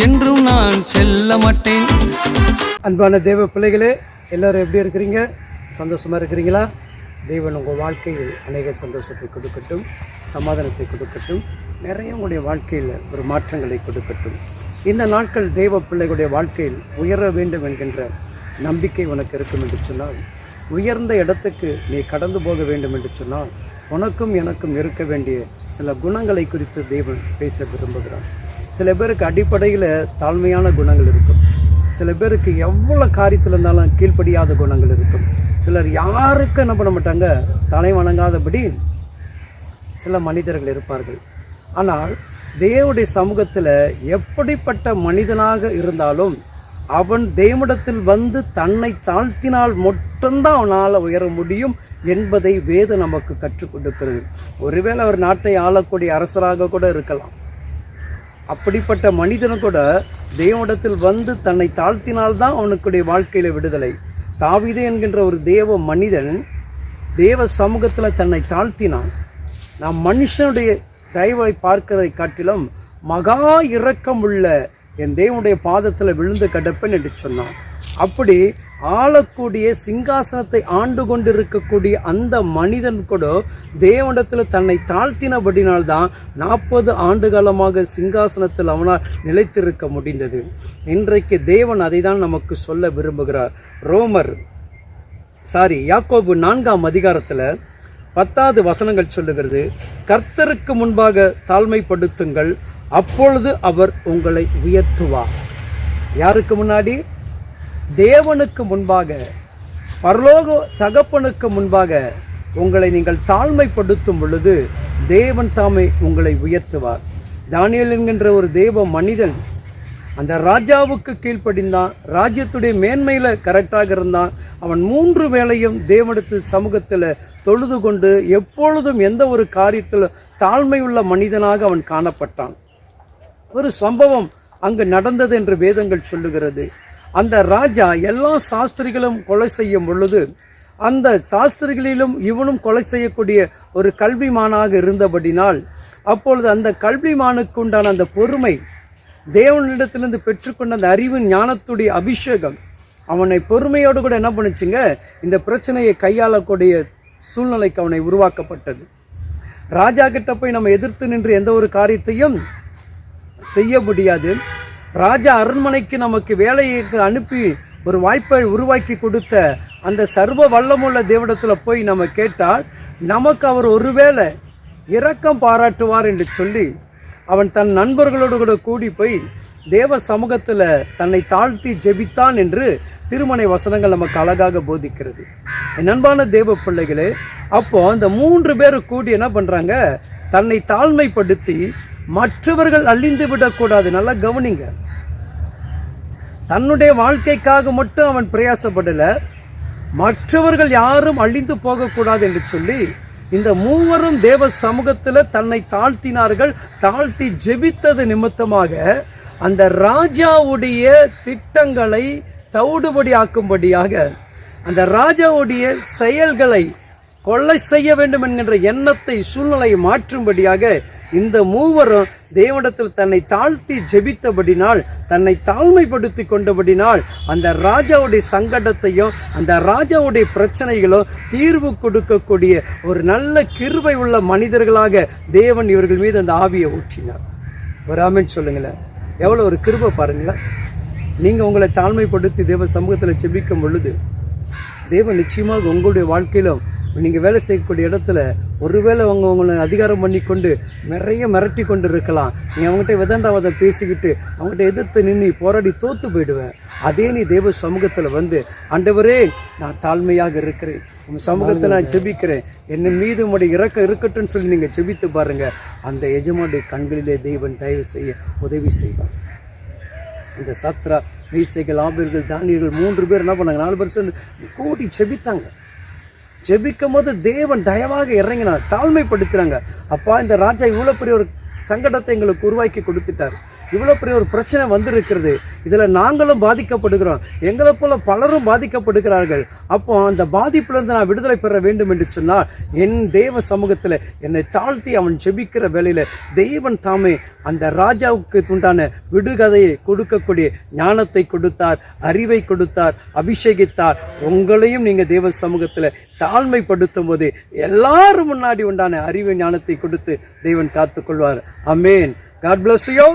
என்றும் நான் செல்ல மாட்டேன். அன்பான தேவ பிள்ளைகளே, எல்லோரும் எப்படி இருக்கிறீங்க? சந்தோஷமாக இருக்கிறீங்களா? தேவன் உங்கள் வாழ்க்கையில் அநேக சந்தோஷத்தை கொடுக்கட்டும், சமாதானத்தை கொடுக்கட்டும், நிறைய உங்களுடைய வாழ்க்கையில் ஒரு மாற்றங்களை கொடுக்கட்டும். இந்த நாட்கள் தேவ பிள்ளைகளுடைய வாழ்க்கையில் உயர வேண்டும் என்கின்ற நம்பிக்கை உனக்கு இருக்கும் என்று சொன்னால், உயர்ந்த இடத்துக்கு நீ கடந்து போக வேண்டும் என்று சொன்னால், உனக்கும் எனக்கும் இருக்க வேண்டிய சில குணங்களை குறித்து தேவன் பேச விரும்புகிறான். சில பேருக்கு அடிப்படையில் தாழ்மையான குணங்கள் இருக்கும். சில பேருக்கு எவ்வளோ காரியத்தில் இருந்தாலும் கீழ்ப்படியாத குணங்கள் இருக்கும். சிலர் யாருக்கும் என்ன பண்ண மாட்டாங்க, தலை வணங்காதபடி சில மனிதர்கள் இருப்பார்கள். ஆனால் தேவனுடைய சமூகத்தில் எப்படிப்பட்ட மனிதனாக இருந்தாலும் அவன் தேவனிடத்தில் வந்து தன்னை தாழ்த்தினால் மட்டும்தான் அவனால் உயர முடியும் என்பதை வேதம் நமக்கு கற்றுக் கொடுக்கிறது. ஒருவேளை அவர் நாட்டை ஆளக்கூடிய அரசராக கூட இருக்கலாம். அப்படிப்பட்ட மனிதனு கூட தேவனிடத்தில் வந்து தன்னை தாழ்த்தினால்தான் அவனுக்குடைய வாழ்க்கையில் விடுதலை. தாவீது என்கின்ற ஒரு தேவ மனிதன் தேவ சமூகத்தில் தன்னை தாழ்த்தினான். நாம் மனுஷனுடைய தயவை பார்க்கிறதை காட்டிலும் மகா இரக்கமுள்ள என் தேவனுடைய பாதத்தில் விழுந்து கிடப்பேன் என்று சொன்னான். அப்படி ஆளக்கூடிய சிங்காசனத்தை ஆண்டு கொண்டிருக்கக்கூடிய அந்த மனிதன் கூட தேவனிடத்தில் தன்னை தாழ்த்தினபடினால்தான் 40 ஆண்டு காலமாக சிங்காசனத்தில் அவனால் நிலைத்திருக்க முடிந்தது. இன்றைக்கு தேவன் அதை தான் நமக்கு சொல்ல விரும்புகிறார். யாக்கோபு 4ஆம் அதிகாரத்தில் 10வது வசனங்கள் சொல்லுகிறது, கர்த்தருக்கு முன்பாக தாழ்மைப்படுத்துங்கள், அப்பொழுது அவர் உங்களை உயர்த்துவார். யாருக்கு முன்னாடி? தேவனுக்கு முன்பாக, பரலோக தகப்பனுக்கு முன்பாக உங்களை நீங்கள் தாழ்மைப்படுத்தும் பொழுது தேவன் தாமே உங்களை உயர்த்துவார். தானியேல் என்கின்ற ஒரு தேவ மனிதன் அந்த ராஜாவுக்கு கீழ்ப்படிந்தான். ராஜ்யத்துடைய மேன்மையில் கரெக்டாக இருந்தான். அவன் 3 வேளையும் தேவனிடத்தில் சமூகத்தில் தொழுது கொண்டு எப்பொழுதும் எந்த ஒரு காரியத்தில் தாழ்மையுள்ள மனிதனாக அவன் காணப்பட்டான். ஒரு சம்பவம் அங்கு நடந்தது என்று வேதங்கள் சொல்லுகிறது. அந்த ராஜா எல்லா சாஸ்திரிகளும் கொலை செய்யும் பொழுது அந்த சாஸ்திரிகளிலும் இவனும் கொலை செய்யக்கூடிய ஒரு கல்விமானாக இருந்தபடினால், அப்பொழுது அந்த கல்விமானுக்கு உண்டான அந்த பொறுமை, தேவனிடத்திலிருந்து பெற்றுக்கொண்ட அந்த அறிவு ஞானத்துடைய அபிஷேகம் அவனை பொறுமையோடு கூட என்ன பண்ணுச்சுங்க, இந்த பிரச்சனையை கையாளக்கூடிய சூழ்நிலைக்கு அவனை உருவாக்கப்பட்டது. ராஜா கிட்ட போய் நம்ம எதிர்த்து நின்று எந்த ஒரு காரியத்தையும் செய்ய முடியாது. ராஜா அரண்மனைக்கு நமக்கு வேலையை அனுப்பி ஒரு வாய்ப்பை உருவாக்கி கொடுத்த அந்த சர்வ வல்லமுள்ள தேவனிடத்தில் போய் நம்ம கேட்டால் நமக்கு அவர் ஒருவேளை இரக்கம் பாராட்டுவார் என்று சொல்லி அவன் தன் நண்பர்களோடு கூட கூடி போய் தேவ சமூகத்தில் தன்னை தாழ்த்தி ஜெபித்தான் என்று திருமறை வசனங்கள் நமக்கு அழகாக போதிக்கிறது. என் அன்பான தேவ பிள்ளைகளே, அப்போ அந்த 3 பேர் கூடி என்ன பண்ணுறாங்க, தன்னை தாழ்மைப்படுத்தி மற்றவர்கள் அழிந்து விடக்கூடாது. நல்லா கவனிங்க, தன்னுடைய வாழ்க்கைக்காக மட்டும் அவன் பிரயாசப்படலை, மற்றவர்கள் யாரும் அழிந்து போகக்கூடாது என்று சொல்லி இந்த 3 தேவ சமூகத்தில் தன்னை தாழ்த்தினார்கள். தாழ்த்தி ஜெபித்தது நிமித்தமாக அந்த ராஜாவுடைய திட்டங்களை தவிடுபடி ஆக்கும்படியாக, அந்த ராஜாவுடைய செயல்களை கொள்ளை செய்ய வேண்டும் என்கின்ற எண்ணத்தை, சூழ்நிலையை மாற்றும்படியாக இந்த 3 தேவனிடத்தில் தன்னை தாழ்த்தி ஜெபித்தபடினால், தன்னை தாழ்மைப்படுத்தி கொண்டபடினால் அந்த ராஜாவுடைய சங்கடத்தையும் அந்த ராஜாவுடைய பிரச்சனைகளும் தீர்வு கொடுக்கக்கூடிய ஒரு நல்ல கிருபை உள்ள மனிதர்களாக தேவன் இவர்கள் மீது அந்த ஆவியை ஊற்றினார். ஒரு ஆமென் சொல்லுங்களேன். எவ்வளோ ஒரு கிருபை பாருங்களேன். நீங்கள் உங்களை தாழ்மைப்படுத்தி தேவ சமூகத்தில் ஜெபிக்கும் பொழுது தேவன் நிச்சயமாக உங்களுடைய வாழ்க்கையிலும், நீங்கள் வேலை செய்யக்கூடிய இடத்துல ஒருவேளை உங்களை அதிகாரம் பண்ணி கொண்டு நிறைய மிரட்டி கொண்டு இருக்கலாம். நீ அவங்ககிட்ட விதண்டாவதை பேசிக்கிட்டு அவங்ககிட்ட எதிர்த்து நின்று போராடி தோற்று போயிடுவேன். அதே நீ தேவ சமூகத்தில் வந்து, ஆண்டவரே நான் தாழ்மையாக இருக்கிறேன், உங்கள் சமூகத்தில் நான் ஜெபிக்கிறேன், என்ன மீது உங்களுடைய இறக்கம் இருக்கட்டும்னு சொல்லி நீங்கள் ஜெபித்து பாருங்கள். அந்த எஜமானுடைய கண்களிலே தேவன் தயவு செய்ய உதவி செய்வார். இந்த சத்ரா, மீசைகள், ஆபேல்கள், தானியர்கள் 3 பேர் என்ன பண்ணாங்க, 4 பேர் சேர்ந்து கூடி ஜெபித்தாங்க. ஜெபிக்கும் போது தேவன் தயவாக இறங்கினார், தாழ்மைப்படுத்துறாங்க. அப்பா, இந்த ராஜா இவ்வளோ பெரிய ஒரு சங்கடத்தை எங்களுக்கு உருவாக்கி கொடுத்துட்டார், இவ்வளோ பெரிய ஒரு பிரச்சனை வந்திருக்கிறது, இதில் நாங்களும் பாதிக்கப்படுகிறோம், எங்களை போல பலரும் பாதிக்கப்படுகிறார்கள். அப்போ அந்த பாதிப்பிலிருந்து நான் விடுதலை பெற வேண்டும் என்று சொன்னால் என் தேவ சமூகத்தில் என்னை தாழ்த்தி அவன் ஜெபிக்கிற வேளையில் தேவன் தாமே அந்த ராஜாவுக்கு உண்டான விடுகதையை கொடுக்கக்கூடிய ஞானத்தை கொடுத்தார், அறிவை கொடுத்தார், அபிஷேகித்தார். உங்களையும் நீங்கள் தேவ சமூகத்தில் தாழ்மைப்படுத்தும் போது எல்லாரும் முன்னாடி உண்டான அறிவு ஞானத்தை கொடுத்து தேவன் காத்துக்கொள்வார். ஆமென். God bless you.